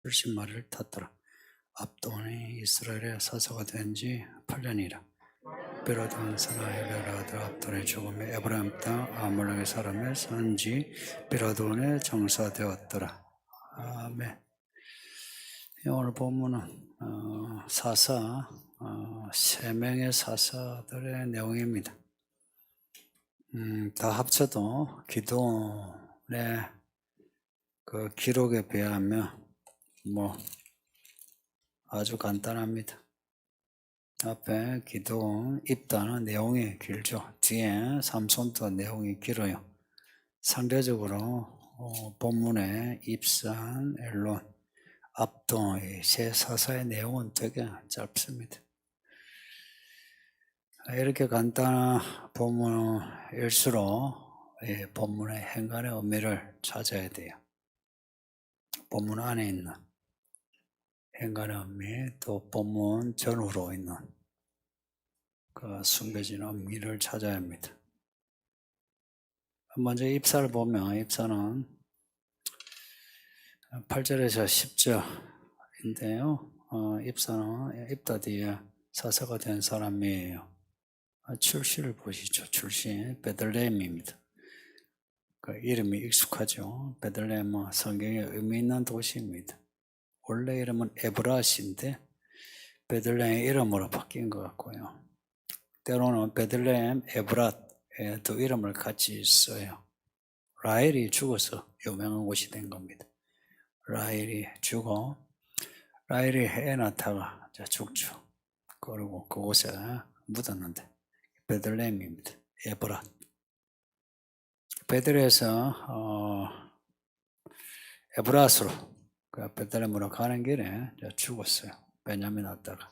70마리를 탔더라. 압돈이 이스라엘의 사사가 된 지 8년이라. 베로돈 사나헬의 아들 압돈의 죽음에 에브라임 땅 아몰렉의 사람의 선지 베로돈에 정사되었더라. 아멘. 오늘 본문은 사사 3명의 사사들의 내용입니다. 다 합쳐도 기도의 그 기록에 비하면 아주 간단합니다. 앞에 기도, 입다는 내용이 길죠. 뒤에 삼손도 내용이 길어요. 상대적으로 본문의 입산, 엘론, 압돈 이 세 사사의 내용은 되게 짧습니다. 이렇게 간단한 본문일수록 본문의 행간의 의미를 찾아야 돼요. 본문 안에 있는 행간의 의미, 또 본문 전후로 있는 그 숨겨진 의미를 찾아야 합니다. 먼저 입사를 보면, 입사는 8절에서 10절인데요. 입사는 입다 뒤에 사사가 된 사람이에요. 출시를 보시죠. 출시, 베들레헴입니다. 그 이름이 익숙하죠. 베들레헴은 성경에 의미 있는 도시입니다. 원래 이름은 에브라시인데 베들레헴 이름으로 바뀐 것 같고요. 때로는 베들레헴, 에브랏 두 이름을 같이 써요. 라헬이 죽어서 유명한 곳이 된 겁니다. 라헬이 죽어 라헬이 해 낳다가 죽죠. 그리고 그곳에 묻었는데 베들레헴입니다. 에브랏. 베들에서 에브랏으로 베들레헴으로 가는 길에 죽었어요. 베냐민 왔다가.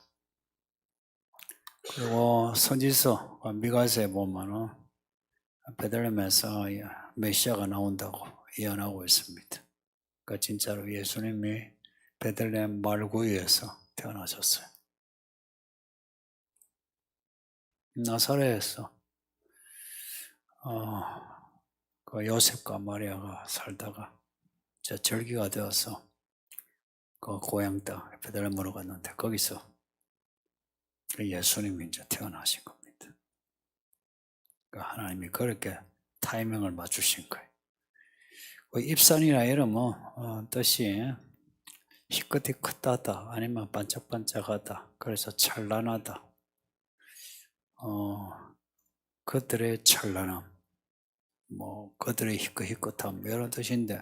그리고 선지서 미가서에 보면은 베들레헴에서 메시아가 나온다고 예언하고 있습니다. 그러니까 진짜로 예수님이 베들레헴 말구유에서 태어나셨어요. 나사렛에서 그 요셉과 마리아가 살다가 절기가 되어서 그 고향 땅 베들레헴으로 갔는데 거기서 예수님이 이제 태어나신 겁니다. 그러니까 하나님이 그렇게 타이밍을 맞추신 거예요. 그 입산이라 이름은 뜻이 희끗이 크다다 아니면 반짝반짝하다. 그래서 찬란하다. 그들의 찬란함, 그들의 희끗희끗함 이런 뜻인데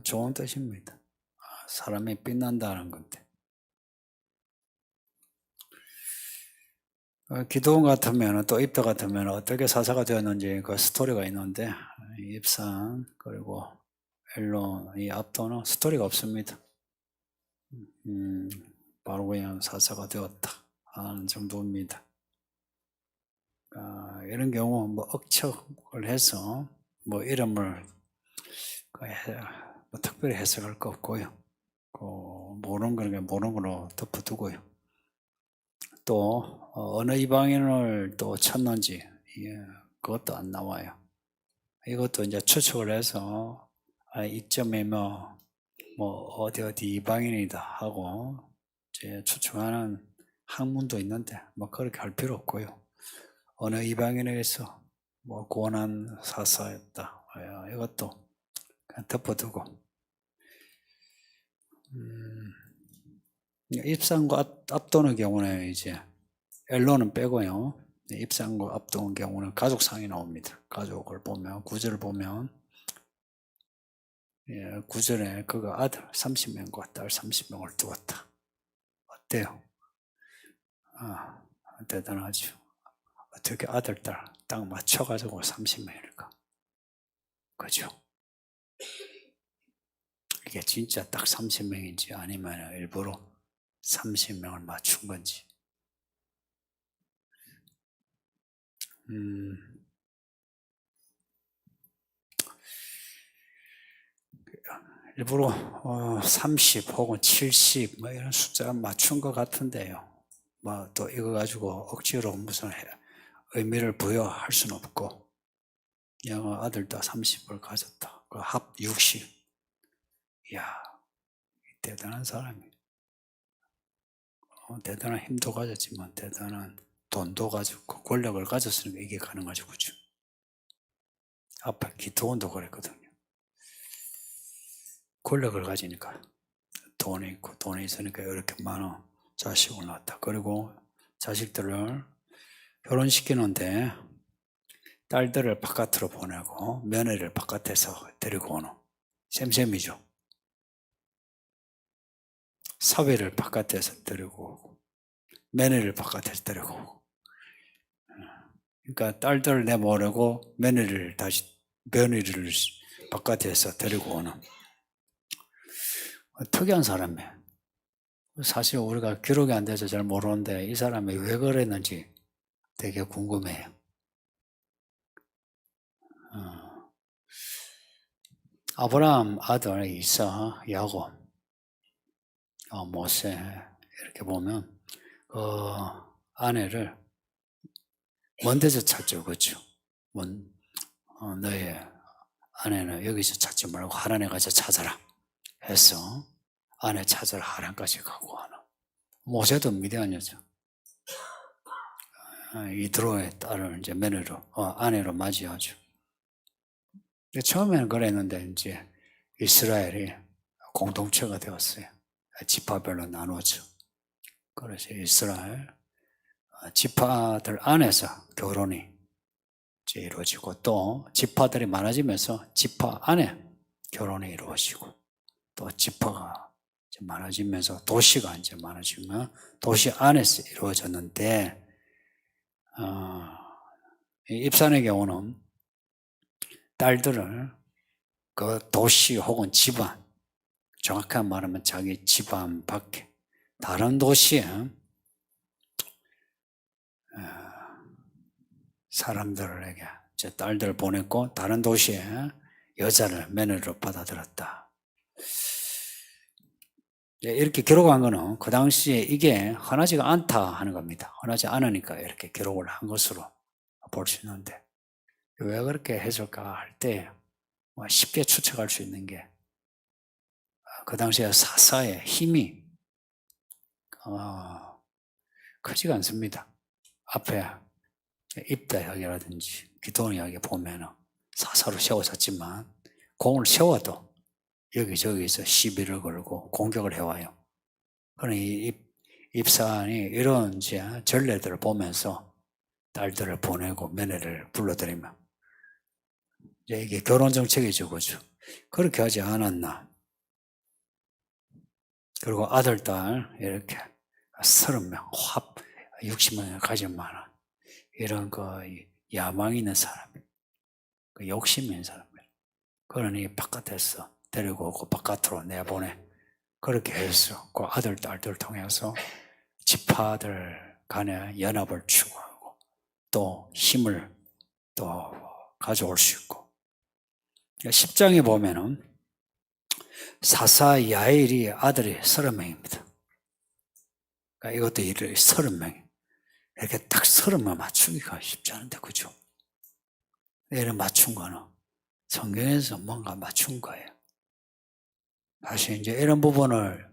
좋은 뜻입니다. 사람이 빛난다는 건데. 기도원 같으면 또 입다 같으면 어떻게 사사가 되었는지 그 스토리가 있는데 입산 그리고 엘론 이 압도는 스토리가 없습니다. 바로 그냥 사사가 되었다 하는 정도입니다. 이런 경우 억척을 해서 이름을 특별히 해석할 거 없고요. 모르는 거는 모르는 걸로 덮어두고요. 또 어느 이방인을 또 찾는지 그것도 안 나와요. 이것도 이제 추측을 해서 이점이면 어디 이방인이다 하고 이제 추측하는 학문도 있는데 그렇게 할 필요 없고요. 어느 이방인에게서 고난 사사였다. 이것도 그냥 덮어두고 입산과 압도의 경우는 이제 엘론은 빼고요. 입산과 압도의 경우는 가족상이 나옵니다. 가족을 보면 9절을 보면 9절에 그가 아들 30명과 딸 30명을 두었다. 어때요? 대단하죠. 어떻게 아들, 딸 딱 맞춰가지고 30명일까? 그죠? 이게 진짜 딱 30명인지 아니면 일부러 30명을 맞춘 건지. 일부러 30 혹은 70 이런 숫자 맞춘 것 같은데요. 또 이거 가지고 억지로 무슨 의미를 부여할 수는 없고 그냥 아들 다 30을 가졌다. 합 60. 이야 대단한 사람이에요. 대단한 힘도 가졌지만 대단한 돈도 가졌고 권력을 가졌으니까 이게 가능하죠. 그죠? 아빠 기도원도 그랬거든요. 권력을 가지니까 돈이 있고 돈이 있으니까 이렇게 많은 자식을 낳았다. 그리고 자식들을 결혼시키는데 딸들을 바깥으로 보내고 며느리를 바깥에서 데리고 오는 셈셈이죠. 사위를 바깥에서 데리고 오고 며느리를 바깥에서 데리고 오고. 그러니까 딸들을 내보내고 며느리를 바깥에서 데리고 오는 특이한 사람이에요. 사실 우리가 기록이 안 돼서 잘 모르는데 이 사람이 왜 그랬는지 되게 궁금해요. 아브라함 아들 이사, 야곱, 모세 이렇게 보면 아내를 먼 데서 찾죠. 그렇죠? 너의 아내는 여기서 찾지 말고 하란에 가서 찾아라 해서 아내 찾으러 하란까지 가고 하는. 모세도 미디안이었죠. 이드로의 딸을 이제 아내로 맞이하죠. 처음에는 그랬는데 이제 이스라엘이 공동체가 되었어요. 지파별로 나누었죠. 그래서 이스라엘 지파들 안에서 결혼이 이제 이루어지고 또 지파들이 많아지면서 지파 안에 결혼이 이루어지고 또 지파가 이제 많아지면서 도시가 이제 많아지면 도시 안에서 이루어졌는데 입산의 경우는 딸들을 그 도시 혹은 집안, 정확하게 말하면 자기 집안 밖에 다른 도시에 사람들에게 제 딸들을 보냈고 다른 도시에 여자를 며느리로 받아들였다. 이렇게 기록한 거는 그 당시에 이게 흔하지가 않다 하는 겁니다. 흔하지 않으니까 이렇게 기록을 한 것으로 볼 수 있는데 왜 그렇게 했을까 할 때 쉽게 추측할 수 있는 게 그 당시에 사사의 힘이 크지가 않습니다. 앞에 입다 이야기라든지 기도원 이야기 보면은 사사로 세워졌지만 공을 세워도 여기저기서 시비를 걸고 공격을 해와요. 그러니 입산이 이런 이제 전례들을 보면서 딸들을 보내고 며느리를 불러들이면 이게 결혼 정책이죠, 그죠? 그렇게 하지 않았나? 그리고 아들, 딸 이렇게 30명, 60명을 가진 만한 이런 야망 있는 사람, 욕심 있는 사람. 그러니 바깥에서 데리고 오고 바깥으로 내보내. 그렇게 해서 그 아들, 딸들 통해서 지파들 간의 연합을 추구하고 또 힘을 또 가져올 수 있고. 10장에 보면은 사사 야일이 아들이 30명입니다. 그러니까 이것도 30명. 이렇게 딱 30명 맞추기가 쉽지 않은데, 그죠? 이를 맞춘 거는 성경에서 뭔가 맞춘 거예요. 사실 이제 이런 부분을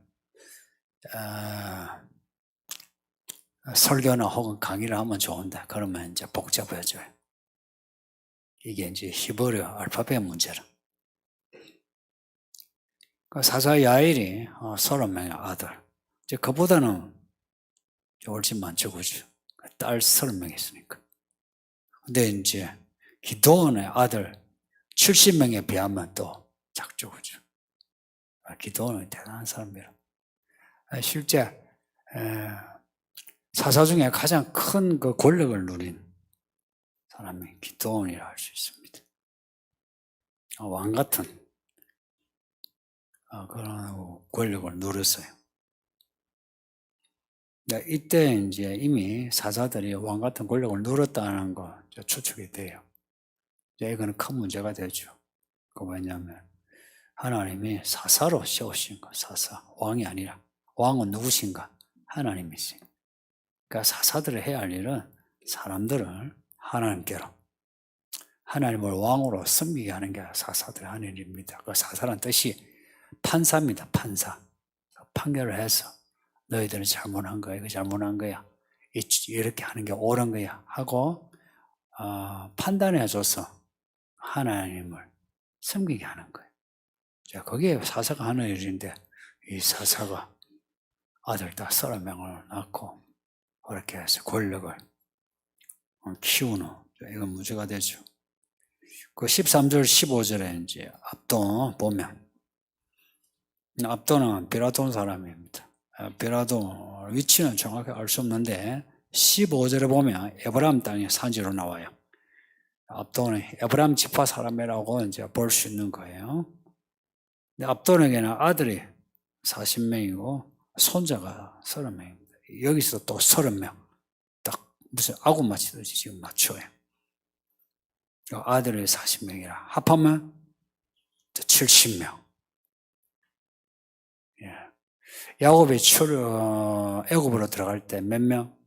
설교나 혹은 강의를 하면 좋은데 그러면 이제 복잡해져요. 이게 이제 히브리어 알파벳 문제라. 사사 야일이 30명의 아들. 이제 그보다는 훨씬 많죠, 그죠? 딸 30명 있으니까. 근데 이제 기도원의 아들 70명에 비하면 또 작죠, 그죠? 기도원은 대단한 사람이라. 실제 사사 중에 가장 큰 그 권력을 누린 사람이 기도원이라 할 수 있습니다. 왕 같은 그런 권력을 누렸어요. 이때 이제 이미 사사들이 왕 같은 권력을 누렸다는 거 추측이 돼요. 이거는 큰 문제가 되죠. 그 왜냐하면 하나님이 사사로 세우신 거, 사사, 왕이 아니라. 왕은 누구신가? 하나님이시. 그러니까 사사들이 해야 할 일은 사람들을 하나님께로, 하나님을 왕으로 섬기게 하는 게 사사들의 하는 일입니다. 그 사사란 뜻이 판사입니다, 판사. 판결을 해서 너희들은 잘못한 거야, 이거 잘못한 거야, 이렇게 하는 게 옳은 거야 하고 판단해줘서 하나님을 섬기게 하는 거예요. 자, 거기에 사사가 하는 일인데 이 사사가 아들 딱 30명을 낳고 그렇게 해서 권력을 키우는, 이건 문제가 되죠. 그 13절 15절에 이제 압돈 보면, 압돈은 비라돈 사람입니다. 비라돈 위치는 정확히 알 수 없는데 15절에 보면 에브라임 땅의 산지로 나와요. 압돈은 에브라임 지파 사람이라고 이제 볼 수 있는 거예요. 근데 압돈에게는 아들이 40명이고 손자가 30명입니다. 여기서 또 30명. 딱 무슨 아구 맞추듯이 지금 맞춰요. 아들이 40명이라 합하면 70명. 예. 야곱이 애굽으로 들어갈 때 몇 명?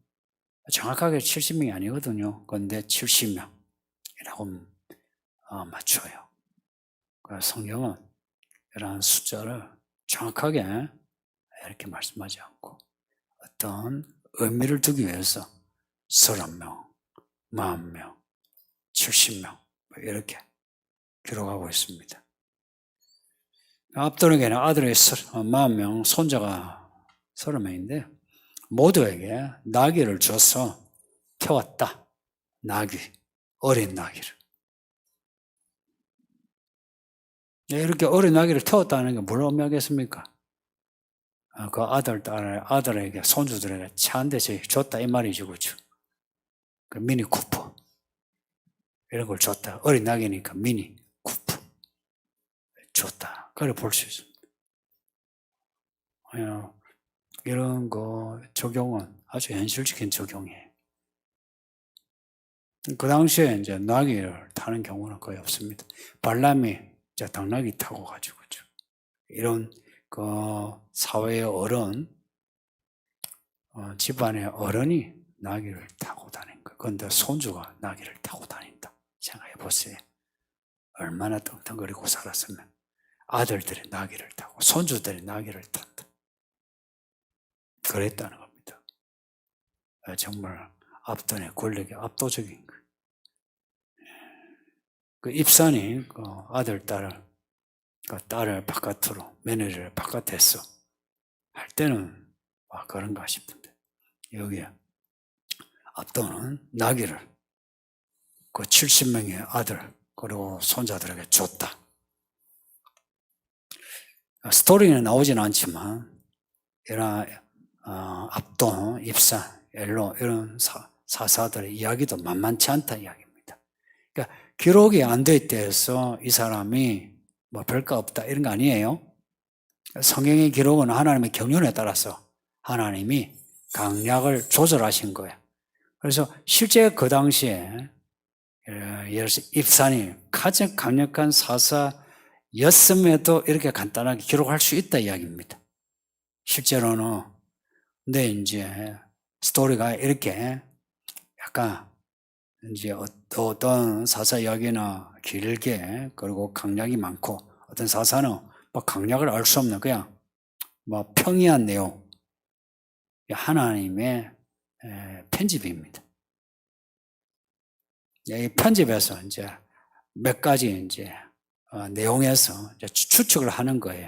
정확하게 70명이 아니거든요. 그런데 70명이라고 맞춰요. 그래서 성경은 이러한 숫자를 정확하게 이렇게 말씀하지 않고 어떤 의미를 두기 위해서 30명, 40명, 70명 이렇게 기록하고 있습니다. 압돈에게는 아들이 40명, 손자가 30명인데 모두에게 나귀를 줘서 태웠다. 나귀, 어린 나귀를. 이렇게 어린 나귀를 태웠다는 게 뭘 의미하겠습니까? 그 아들에게, 손주들에게 차 한 대씩 줬다 이 말이죠, 그렇죠? 그 미니 쿠퍼 이런 걸 줬다. 어린 나귀니까 미니 쿠퍼 줬다. 그래 볼 수 있습니다. 이런 거 적용은 아주 현실적인 적용이에요. 그 당시에 이제 나귀를 타는 경우는 거의 없습니다. 발람이 이제 당나귀 타고 가지고 이런 그 사회의 어른, 집안의 어른이 나귀를 타고 다닌 거예요. 그런데 손주가 나귀를 타고 다닌다. 생각해 보세요. 얼마나 떵떵거리고 살았으면 아들들이 나귀를 타고 손주들이 나귀를 탄다. 그랬다는 겁니다. 정말 압돈의 권력이 압도적인 거예요. 그 입산이 그 아들, 딸을 바깥으로, 며느리를 바깥에서 할 때는 그런가 싶은데, 여기에 압돈은 나귀를 그 70명의 아들, 그리고 손자들에게 줬다. 스토리는 나오진 않지만, 이런 압돈, 입산, 엘론, 이런 사사들의 이야기도 만만치 않다 이야기입니다. 그러니까 기록이 안 돼 있다 해서 이 사람이 뭐 별거 없다 이런 거 아니에요. 성경의 기록은 하나님의 경륜에 따라서 하나님이 강약을 조절하신 거예요. 그래서 실제 그 당시에 예를 들어서 입산이 가장 강력한 사사였음에도 이렇게 간단하게 기록할 수 있다 이야기입니다. 실제로는. 근데 이제 스토리가 이렇게 약간 이제 어떤 사사 이야기나 길게, 그리고 강약이 많고, 어떤 사사는 뭐 강약을 알 수 없는 그냥 뭐 평이한 내용, 하나님의 편집입니다. 이 편집에서 이제 몇 가지 이제 내용에서 이제 추측을 하는 거예요.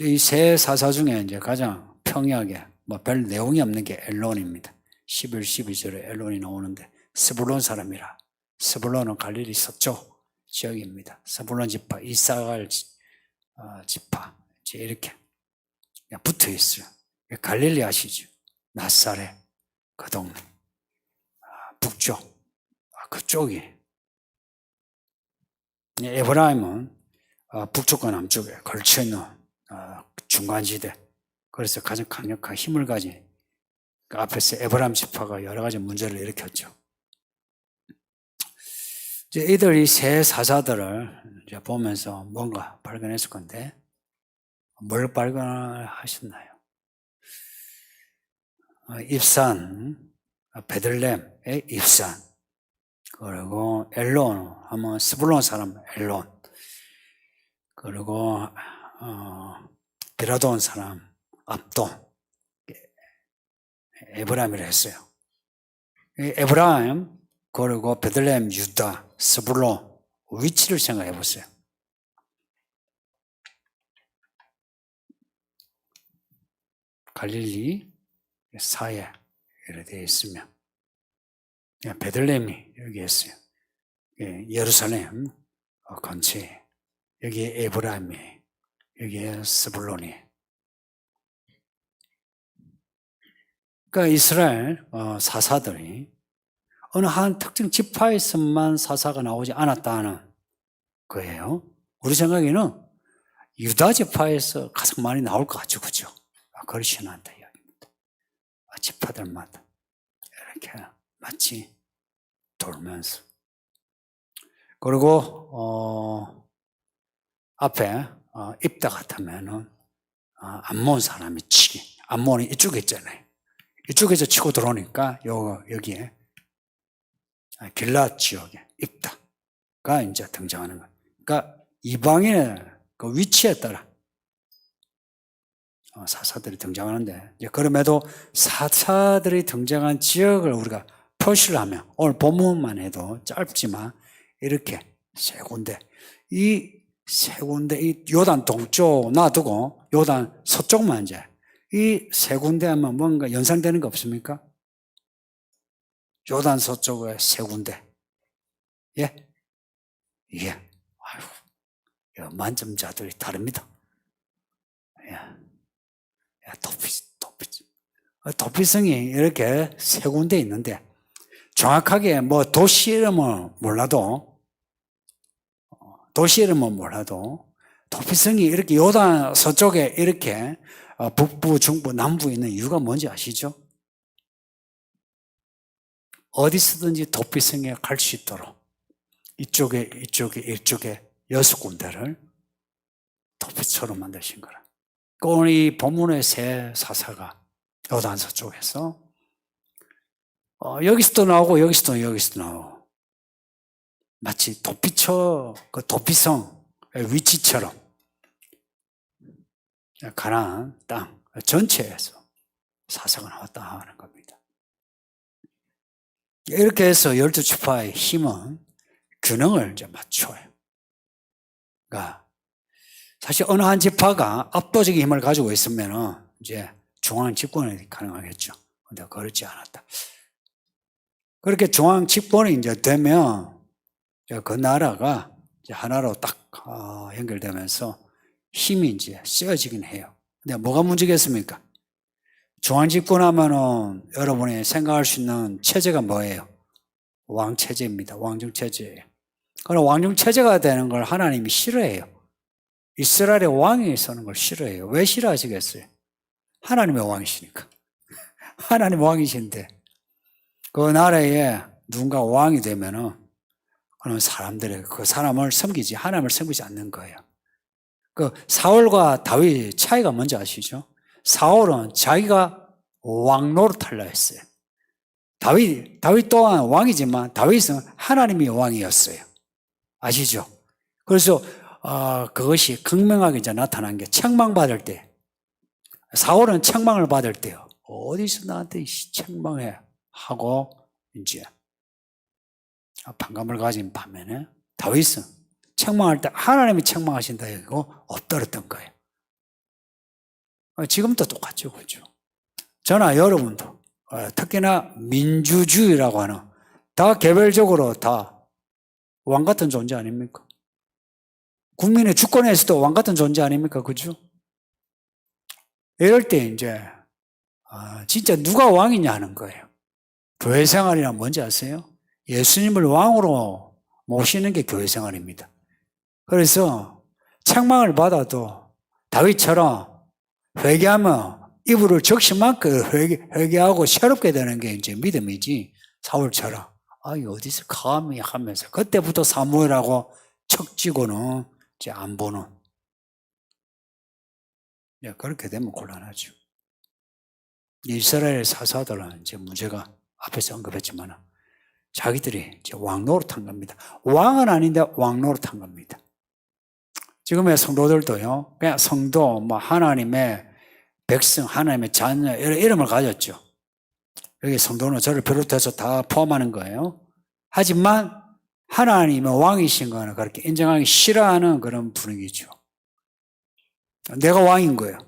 이 세 사사 중에 이제 가장 평이하게 뭐 별 내용이 없는 게 엘론입니다. 11, 12절에 엘론이 나오는데 스불론 사람이라. 스불론은 갈릴리 서쪽 지역입니다. 스불론 지파, 이사갈 지파 이렇게 붙어 있어요. 갈릴리 아시죠? 나사렛 그 동네 북쪽 그쪽이. 에브라임은 북쪽과 남쪽에 걸쳐있는 중간지대. 그래서 가장 강력한 힘을 가진 그 앞에서 에브라임 지파가 여러 가지 문제를 일으켰죠. 이제 이들이 세 사사들을 이제 보면서 뭔가 발견했을 건데, 뭘 발견하셨나요? 입산, 베들렘의 입산, 그리고 엘론 하면 스불론 사람 엘론, 그리고 비라돈 사람 압돈 에브라임이라 했어요. 에브라임 그리고 베들레헴, 유다, 스불론 위치를 생각해 보세요. 갈릴리 사해 이렇게 되어 있으면 베들레헴이 여기 있어요. 예루살렘 근처에 여기 에브라임이 여기 스불론이. 그러니까 이스라엘 사사들이 어느 한 특정 지파에서만 사사가 나오지 않았다는 거예요. 우리 생각에는 유다 지파에서 가장 많이 나올 것 같죠, 그죠? 그렇지는 않다 이야기입니다. 지파들마다 이렇게 마치 돌면서. 그리고 앞에 입다 같으면은 암몬 사람이 치기. 암몬이 이쪽에 있잖아요. 이쪽에서 치고 들어오니까 여기에 길랏 지역에 입다가 이제 등장하는 거예요. 그러니까 이방인의 그 위치에 따라 사사들이 등장하는데, 그럼에도 사사들이 등장한 지역을 우리가 표시를 하면 오늘 본문만 해도 짧지만 이렇게 세 군데, 이 세 군데, 이 요단 동쪽 놔두고 요단 서쪽만 이제 이 세 군데 하면 뭔가 연상되는 거 없습니까? 요단 서쪽에 세 군데. 예? 예. 아이고, 만점자들이 다릅니다. 예. 도피성이 이렇게 세 군데 있는데, 정확하게 뭐 도시 이름은 몰라도 도피성이 이렇게 요단 서쪽에 이렇게 북부, 중부, 남부에 있는 이유가 뭔지 아시죠? 어디서든지 도피성에 갈 수 있도록 이쪽에 6군데를 도피처럼 만드신 거라. 오늘 이 본문의 세 사사가 요단 서쪽에서 여기서도 나오고 여기서도 나오고 마치 도피처, 그 도피성의 위치처럼 가나안 땅 전체에서 사사가 나왔다 하는 겁니다. 이렇게 해서 12지파의 힘은 균형을 이제 맞춰요. 그러니까 사실 어느 한 지파가 압도적인 힘을 가지고 있으면 이제 중앙 집권이 가능하겠죠. 근데 그렇지 않았다. 그렇게 중앙 집권이 이제 되면 그 나라가 이제 하나로 딱 연결되면서 힘이 이제 쓰여지긴 해요. 근데 뭐가 문제겠습니까? 중앙 집권하면은 여러분이 생각할 수 있는 체제가 뭐예요? 왕체제입니다. 왕정체제예요. 그럼 왕정체제가 되는 걸 하나님이 싫어해요. 이스라엘의 왕이 서는 걸 싫어해요. 왜 싫어하시겠어요? 하나님의 왕이시니까. 하나님 왕이신데 그 나라에 누군가 왕이 되면은 그런 사람들이 그 사람을 섬기지 하나님을 섬기지 않는 거예요. 그 사울과 다윗 차이가 뭔지 아시죠? 사울은 자기가 왕 노릇하려 했어요. 다윗 또한 왕이지만 다윗은 하나님이 왕이었어요. 아시죠? 그래서 그것이 극명하게 이제 나타난 게 책망받을 때, 사울은 책망을 받을 때요. 어디서 나한테 책망해 하고 이제 반감을 가진 반면에 다윗은 책망할 때 하나님이 책망하신다 이거 엎드렸던 거예요. 지금도 똑같죠, 그렇죠? 저나 여러분도 특히나 민주주의라고 하는 다 개별적으로 다 왕 같은 존재 아닙니까? 국민의 주권에서도 왕 같은 존재 아닙니까? 그죠? 이럴 때 이제 진짜 누가 왕이냐 하는 거예요. 교회 생활이란 뭔지 아세요? 예수님을 왕으로 모시는 게 교회 생활입니다. 그래서 책망을 받아도 다윗처럼 회개하면 이불을 적시만큼 회개하고 새롭게 되는 게 이제 믿음이지, 사울처럼 어디서 감히 하면서 그때부터 사무엘하고 척지고는 이제 안 보는, 그렇게 되면 곤란하죠. 이스라엘 사사들은 이제 문제가 앞에서 언급했지만 자기들이 이제 왕 노릇한 겁니다. 왕은 아닌데 왕 노릇한 겁니다. 지금의 성도들도요, 그냥 성도, 뭐 하나님의 백성, 하나님의 자녀, 이런 이름을 가졌죠. 여기 성도는 저를 비롯해서 다 포함하는 거예요. 하지만 하나님의 왕이신 거는 그렇게 인정하기 싫어하는 그런 분위기죠. 내가 왕인 거예요.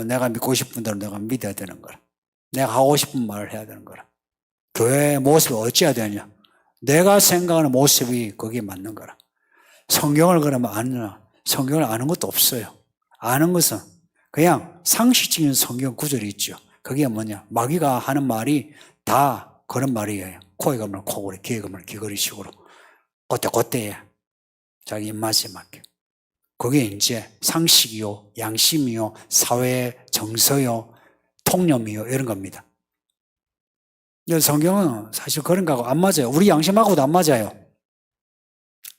내가 믿고 싶은 대로 내가 믿어야 되는 거라. 내가 하고 싶은 말을 해야 되는 거라. 교회의 모습이 어찌해야 되냐? 내가 생각하는 모습이 거기에 맞는 거라. 성경을 그러면 아느냐? 성경을 아는 것도 없어요. 아는 것은 그냥 상식적인 성경 구절이 있죠. 그게 뭐냐? 마귀가 하는 말이 다 그런 말이에요. 코에 가면 코골이, 귀에 가면 귀걸이식으로. 그때그때에 자기 입맛에 맞게. 그게 이제 상식이요, 양심이요, 사회 정서요, 통념이요, 이런 겁니다. 성경은 사실 그런 거하고 안 맞아요. 우리 양심하고도 안 맞아요.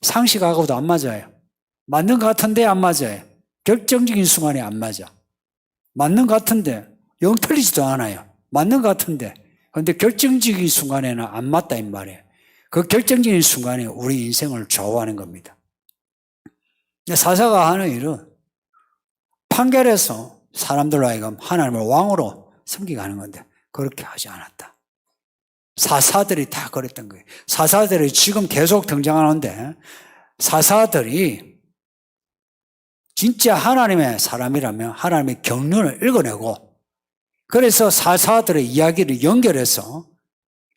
상식하고도 안 맞아요. 맞는 것 같은데 안 맞아요. 결정적인 순간에 안 맞아. 맞는 것 같은데 영 틀리지도 않아요. 맞는 것 같은데 그런데 결정적인 순간에는 안 맞다 이 말이에요. 그 결정적인 순간에 우리 인생을 좌우하는 겁니다. 사사가 하는 일은 판결해서 사람들로 하여금 하나님을 왕으로 섬기게 하는 건데 그렇게 하지 않았다. 사사들이 다 그랬던 거예요. 사사들이 지금 계속 등장하는데 사사들이 진짜 하나님의 사람이라면 하나님의 경륜을 읽어내고 그래서 사사들의 이야기를 연결해서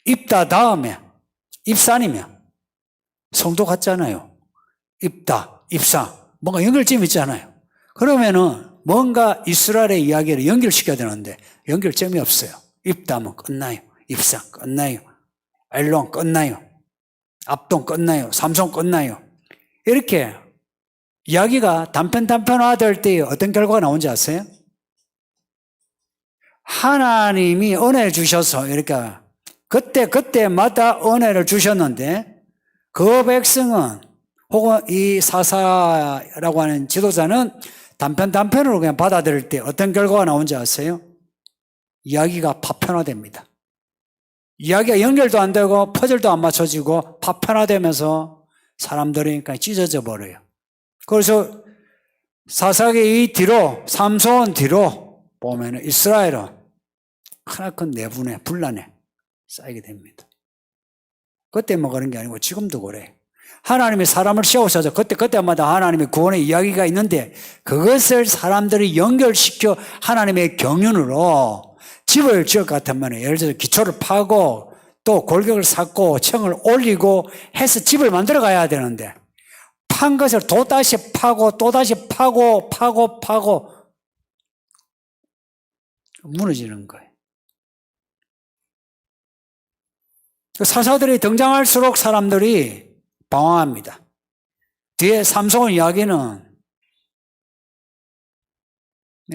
입다 다음에 입산이면 성도 같잖아요. 입다, 입산 뭔가 연결점이 있잖아요. 그러면은 뭔가 이스라엘의 이야기를 연결시켜야 되는데 연결점이 없어요. 입다면 끝나요. 입산 끝나요. 엘론 끝나요. 압동 끝나요. 삼손 끝나요. 이렇게 이야기가 단편화될 때 어떤 결과가 나온지 아세요? 하나님이 은혜를 주셔서 이렇게 그때마다 은혜를 주셨는데 그 백성은 혹은 이 사사라고 하는 지도자는 단편으로 그냥 받아들일 때 어떤 결과가 나온지 아세요? 이야기가 파편화됩니다. 이야기가 연결도 안 되고 퍼즐도 안 맞춰지고 파편화되면서 사람들이 그냥 찢어져 버려요. 그래서 사사기 이 뒤로 삼손 뒤로 보면 이스라엘은 크나큰 내분에 분란에 쌓이게 됩니다. 그때 뭐 그런 게 아니고 지금도 그래. 하나님이 사람을 세우셔서 그때마다 하나님의 구원의 이야기가 있는데 그것을 사람들이 연결시켜 하나님의 경륜으로 집을 지을 것 같으면 예를 들어서 기초를 파고 또 골격을 쌓고 층을 올리고 해서 집을 만들어 가야 되는데 판 것을 또다시 파고 또다시 파고 무너지는 거예요. 사사들이 등장할수록 사람들이 방황합니다. 뒤에 삼손 이야기는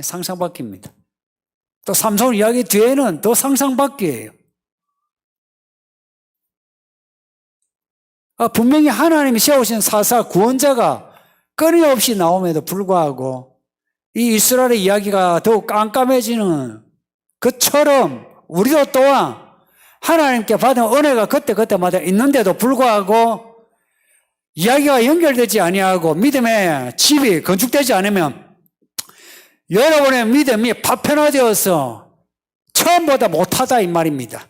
상상밖입니다. 또 삼손 이야기 뒤에는 또 상상밖이에요. 분명히 하나님이 세우신 사사 구원자가 끊임없이 나옴에도 불구하고 이 이스라엘의 이야기가 더욱 깜깜해지는 것처럼 우리도 또한 하나님께 받은 은혜가 그때마다 있는데도 불구하고 이야기가 연결되지 아니하고 믿음의 집이 건축되지 않으면 여러분의 믿음이 파편화되어서 처음보다 못하다 이 말입니다.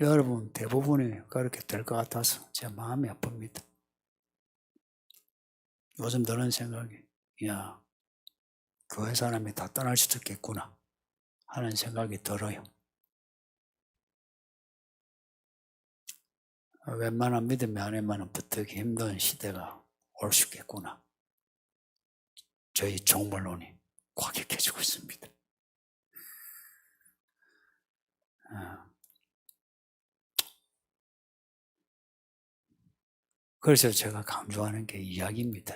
여러분 대부분이 그렇게 될 것 같아서 제 마음이 아픕니다. 요즘 드는 생각이 교회 사람이 다 떠날 수도 있겠구나 하는 생각이 들어요. 웬만한 믿음이 아니면 붙들기 힘든 시대가 올 수 있겠구나. 저희 종말론이 과격해지고 있습니다. 그래서 제가 강조하는 게 이야기입니다.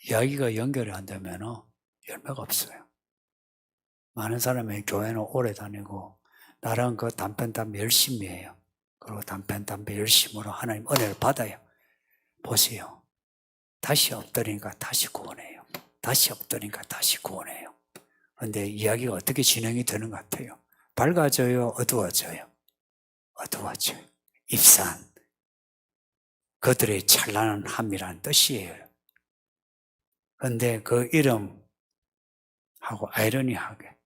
이야기가 연결이 안 되면 열매가 없어요. 많은 사람이 교회는 오래 다니고 나랑 그 단편 열심히 해요. 그리고 단편 열심으로 하나님 은혜를 받아요. 보세요. 다시 엎드리니까 다시 구원해요. 다시 엎드리니까 다시 구원해요. 그런데 이야기가 어떻게 진행이 되는 것 같아요? 밝아져요? 어두워져요? 어두워져. 입산. 그들의 찬란함이라는 뜻이에요. 그런데 그 이름하고 아이러니하게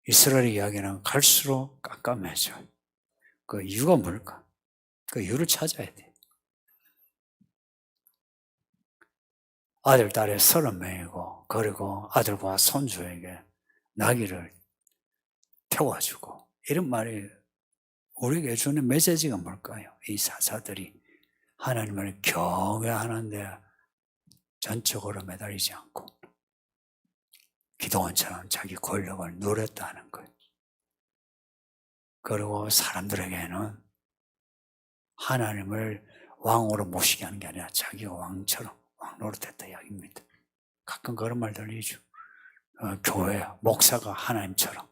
이스라엘 이야기는 갈수록 깜깜해져요. 그 이유가 뭘까? 그 이유를 찾아야 돼. 아들, 딸이 30명이고, 그리고 아들과 손주에게 나귀를 태워주고, 이런 말이 우리에게 주는 메시지가 뭘까요? 이 사사들이 하나님을 경외하는데 전적으로 매달리지 않고 기도원처럼 자기 권력을 누렸다는 거예요. 그리고 사람들에게는 하나님을 왕으로 모시게 하는 게 아니라 자기가 왕처럼 왕 노릇했다 이야기입니다. 가끔 그런 말 들리죠. 교회 목사가 하나님처럼,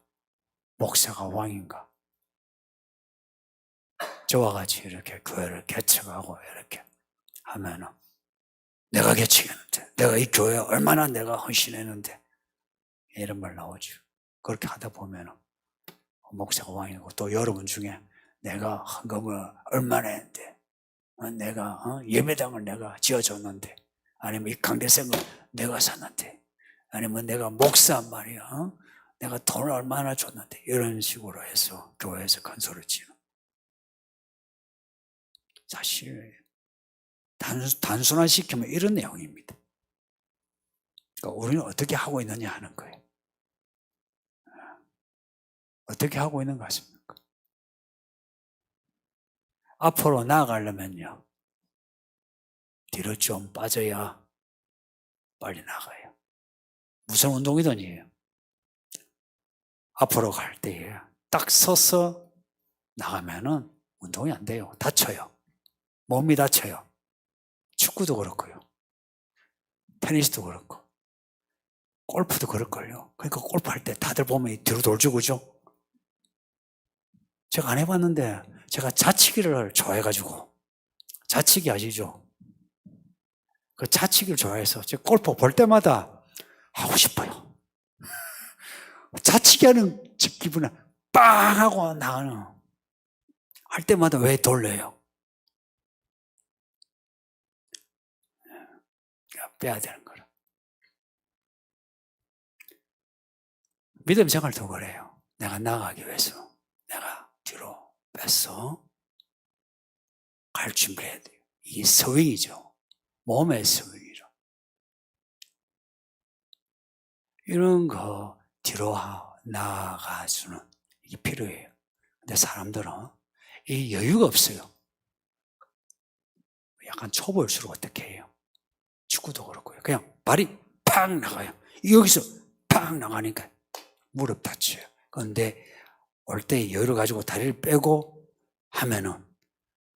목사가 왕인가? 저와 같이 이렇게 교회를 개척하고 이렇게 하면은 내가 개척했는데, 내가 이 교회에 얼마나 내가 헌신했는데, 이런 말 나오죠. 그렇게 하다 보면은 목사가 왕이고, 또 여러분 중에 내가 헌금을 얼마나 했는데, 내가 예배당을 내가 지어줬는데, 아니면 이 강대생을 내가 샀는데, 아니면 내가 목사 말이야, 내가 돈을 얼마나 줬는데, 이런 식으로 해서 교회에서 큰 소리를 치는. 사실 단순화시키면 이런 내용입니다. 그러니까 우리는 어떻게 하고 있느냐 하는 거예요. 어떻게 하고 있는 것 같습니까? 앞으로 나아가려면요, 뒤로 좀 빠져야 빨리 나가요. 무슨 운동이든지 앞으로 갈 때에 딱 서서 나가면은 운동이 안 돼요. 다쳐요. 몸이 다쳐요. 축구도 그렇고요. 테니스도 그렇고. 골프도 그럴걸요. 그러니까 골프할 때 다들 보면 뒤로 돌죠, 그죠? 제가 안 해봤는데 제가 자치기를 좋아해가지고, 자치기 아시죠? 그 자치기를 좋아해서 제가 골프 볼 때마다 하고 싶어요. 자치기 하는 기분에 빵 하고 나가는, 할 때마다 왜 돌려요? 빼야 되는 거라. 믿음 생활도 그래요. 내가 나가기 위해서 내가 뒤로 뺐어. 갈 준비해야 돼요. 이게 스윙이죠. 몸의 스윙이죠. 이런 거 뒤로 나아가주는 이게 필요해요. 근데 사람들은 이 여유가 없어요. 약간 초보일수록 어떻게 해요? 축구도 그렇고요. 그냥 발이 팍 나가요. 여기서 팍 나가니까 무릎 다쳐요. 그런데 올 때 여유를 가지고 다리를 빼고 하면은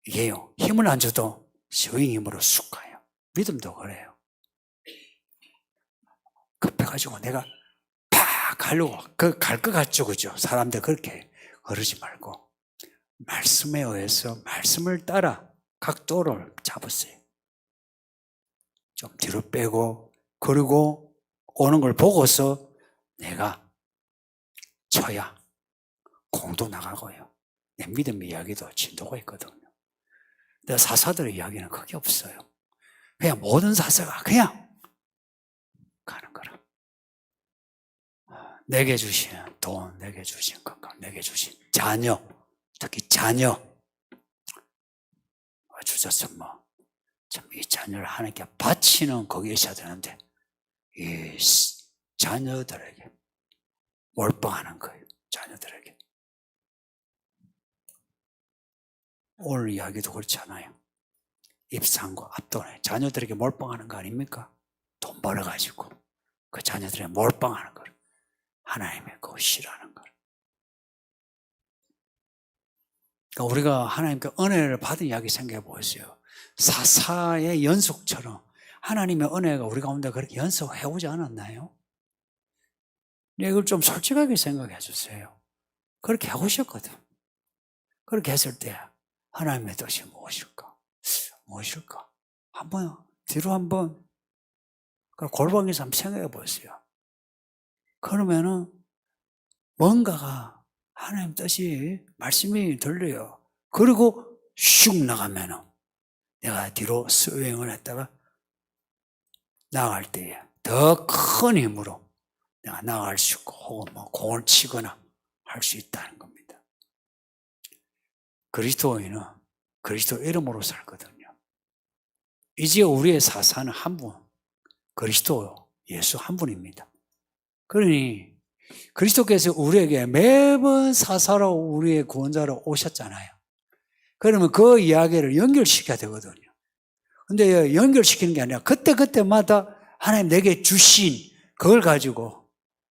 이게요, 힘을 안 줘도 스윙 힘으로 쑥 가요. 믿음도 그래요. 급해가지고 내가 팍 가려고, 갈 것 같죠, 그죠? 사람들 그렇게 그러지 말고 말씀에 의해서 말씀을 따라 각도를 잡으세요. 좀 뒤로 빼고, 그리고 오는 걸 보고서 내가 쳐야 공도 나가고요. 내 믿음 이야기도 진도가 있거든요. 근데 사사들의 이야기는 그게 없어요. 그냥 모든 사사가 그냥 가는 거라. 내게 주신 돈, 내게 주신 건강, 내게 주신 자녀, 특히 자녀 주셨으면 참 이 자녀를 하나님께 바치는 거기에 있어야 되는데, 이 자녀들에게 몰빵하는 거예요. 자녀들에게. 오늘 이야기도 그렇잖아요. 입상과 앞돈에 자녀들에게 몰빵하는 거 아닙니까? 돈 벌어가지고 그 자녀들에게 몰빵하는 걸 하나님의 그거 싫어하는 걸. 그러니까 우리가 하나님께 은혜를 받은 이야기 생각해 보세요. 사사의 연속처럼 하나님의 은혜가 우리 가운데 그렇게 연속해 오지 않았나요? 이걸 좀 솔직하게 생각해 주세요. 그렇게 하고 싶거든. 그렇게 했을 때 하나님의 뜻이 무엇일까? 무엇일까? 한번 뒤로 한번 골방에서 한번 생각해 보세요. 그러면은 뭔가가 하나님 뜻이 말씀이 들려요. 그리고 슉 나가면은 내가 뒤로 스윙을 했다가 나갈 때에 더 큰 힘으로 내가 나갈 수 있고 혹은 뭐 공을 치거나 할 수 있다는 겁니다. 그리스도인은 그리스도 이름으로 살거든요. 이제 우리의 사사는 한 분, 그리스도 예수 한 분입니다. 그러니 그리스도께서 우리에게 매번 사사로 우리의 구원자로 오셨잖아요. 그러면 그 이야기를 연결시켜야 되거든요. 근데 연결시키는 게 아니라 그때그때마다 하나님 내게 주신 그걸 가지고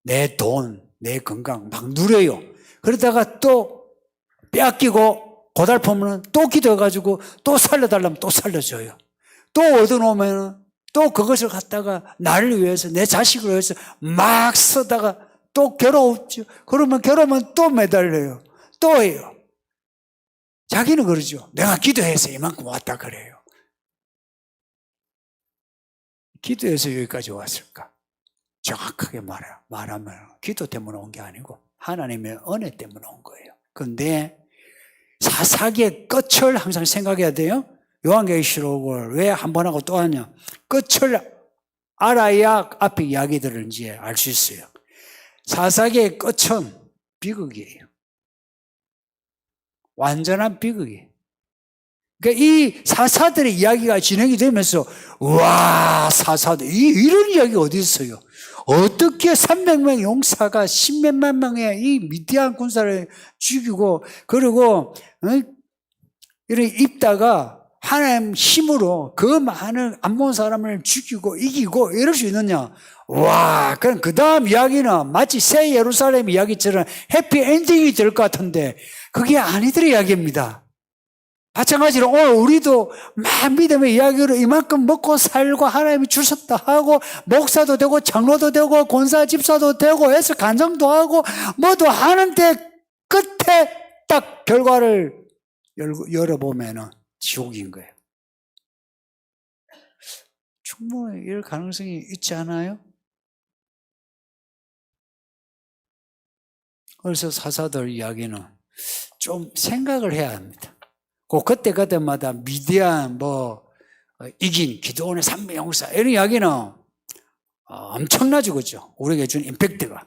내 돈, 내 건강 막 누려요. 그러다가 또 빼앗기고 고달프면 또 기도해가지고 또 살려달라면 또 살려줘요. 또 얻어놓으면 또 그것을 갖다가 나를 위해서 내 자식을 위해서 막 쓰다가 또 괴로웠죠. 그러면 괴로우면 또 매달려요. 또 해요. 자기는 그러죠. 내가 기도해서 이만큼 왔다 그래요. 기도해서 여기까지 왔을까? 정확하게 말하면 기도 때문에 온 게 아니고 하나님의 은혜 때문에 온 거예요. 그런데 사사기의 끝을 항상 생각해야 돼요. 요한계시록을 왜 한 번 하고 또 하냐? 끝을 알아야 앞에 이야기들을 이제 알 수 있어요. 사사기의 끝은 비극이에요. 완전한 비극이에요. 그러니까 이 사사들의 이야기가 진행이 되면서 와 사사들 이런 이야기 어디 있어요? 어떻게 300명 용사가 10몇만 명의 이 미디안 군사를 죽이고 그리고 이렇게 입다가 하나님 힘으로 그 많은 안 본 사람을 죽이고 이기고 이럴 수 있느냐? 와, 그럼 그 다음 이야기는 마치 새 예루살렘 이야기처럼 해피 엔딩이 될 것 같은데 그게 아니더라 이야기입니다. 마찬가지로 오늘 우리도 막 믿음의 이야기로 이만큼 먹고 살고 하나님이 주셨다 하고 목사도 되고 장로도 되고 권사 집사도 되고 해서 간증도 하고 뭐도 하는데 끝에 딱 결과를 열어보면은 지옥인 거예요. 충분히 이럴 가능성이 있지 않아요? 그래서 사사들 이야기는 좀 생각을 해야 합니다. 그때마다 미디안 이긴 기드온의 300 용사 이런 이야기는 엄청나죠, 그죠? 우리에게 준 임팩트가.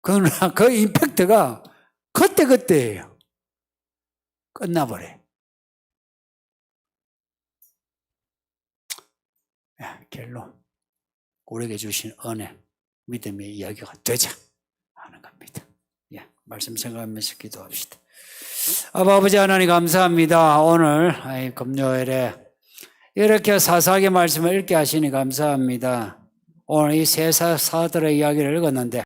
그러나 그 임팩트가 그때예요. 끝나버려요. 결론. 우리에게 주신 은혜, 믿음의 이야기가 되자 하는 겁니다. 말씀 생각하면서 기도합시다. 아버지 하나님 감사합니다. 오늘 금요일에 이렇게 사사기 말씀을 읽게 하시니 감사합니다. 오늘 이 세 사사들의 이야기를 읽었는데